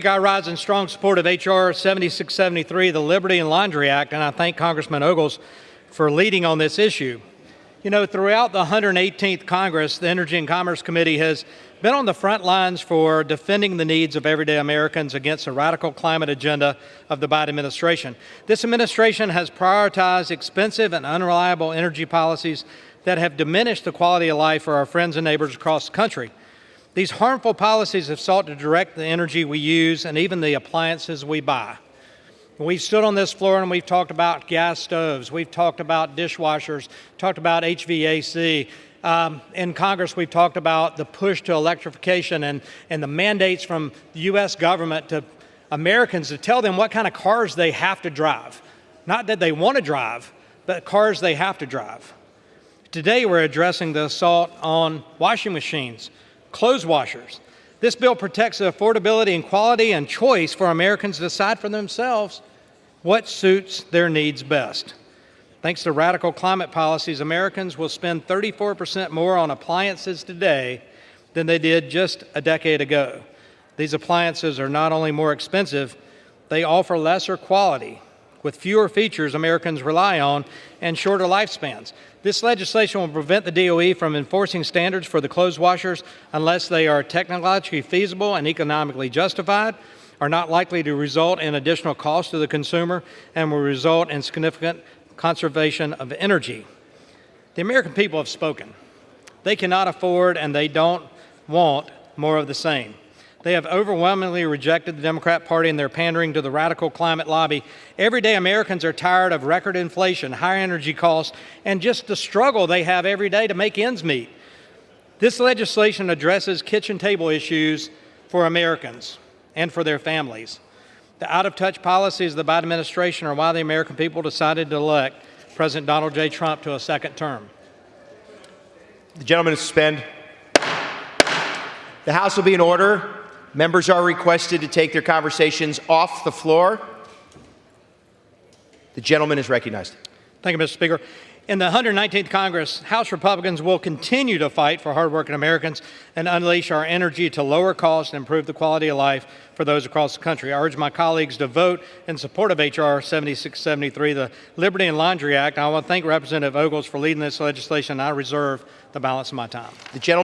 I rise in strong support of H.R. 7673, the Liberty and Laundry Act, and I thank Congressman Ogles for leading on this issue. You know, throughout the 118th Congress, the Energy and Commerce Committee has been on the front lines for defending the needs of everyday Americans against the radical climate agenda of the Biden administration. This administration has prioritized expensive and unreliable energy policies that have diminished the quality of life for our friends and neighbors across the country. These harmful policies have sought to direct the energy we use and even the appliances we buy. We've stood on this floor and we've talked about gas stoves, we've talked about dishwashers, talked about HVAC. In Congress, we've talked about the push to electrification and the mandates from the U.S. government to Americans to tell them what kind of cars they have to drive. Not that they want to drive, but cars they have to drive. Today, we're addressing the assault on washing machines, clothes washers. This bill protects the affordability and quality and choice for Americans to decide for themselves what suits their needs best. Thanks to radical climate policies, Americans will spend 34% more on appliances today than they did just a decade ago. These appliances are not only more expensive, they offer lesser quality, with fewer features Americans rely on and shorter lifespans. This legislation will prevent the DOE from enforcing standards for the clothes washers unless they are technologically feasible and economically justified, are not likely to result in additional cost to the consumer, and will result in significant conservation of energy. The American people have spoken. They cannot afford and they don't want more of the same. They have overwhelmingly rejected the Democrat Party and their pandering to the radical climate lobby. Everyday Americans are tired of record inflation, higher energy costs, and just the struggle they have every day to make ends meet. This legislation addresses kitchen table issues for Americans and for their families. The out-of-touch policies of the Biden administration are why the American people decided to elect President Donald J. Trump to a second term. The gentleman is suspended. The House will be in order. Members are requested to take their conversations off the floor. The gentleman is recognized. Thank you, Mr. Speaker. In the 119th Congress, House Republicans will continue to fight for hardworking Americans and unleash our energy to lower costs and improve the quality of life for those across the country. I urge my colleagues to vote in support of H.R. 7673, the Liberty and Laundry Act. I want to thank Representative Ogles for leading this legislation, and I reserve the balance of my time. The gentleman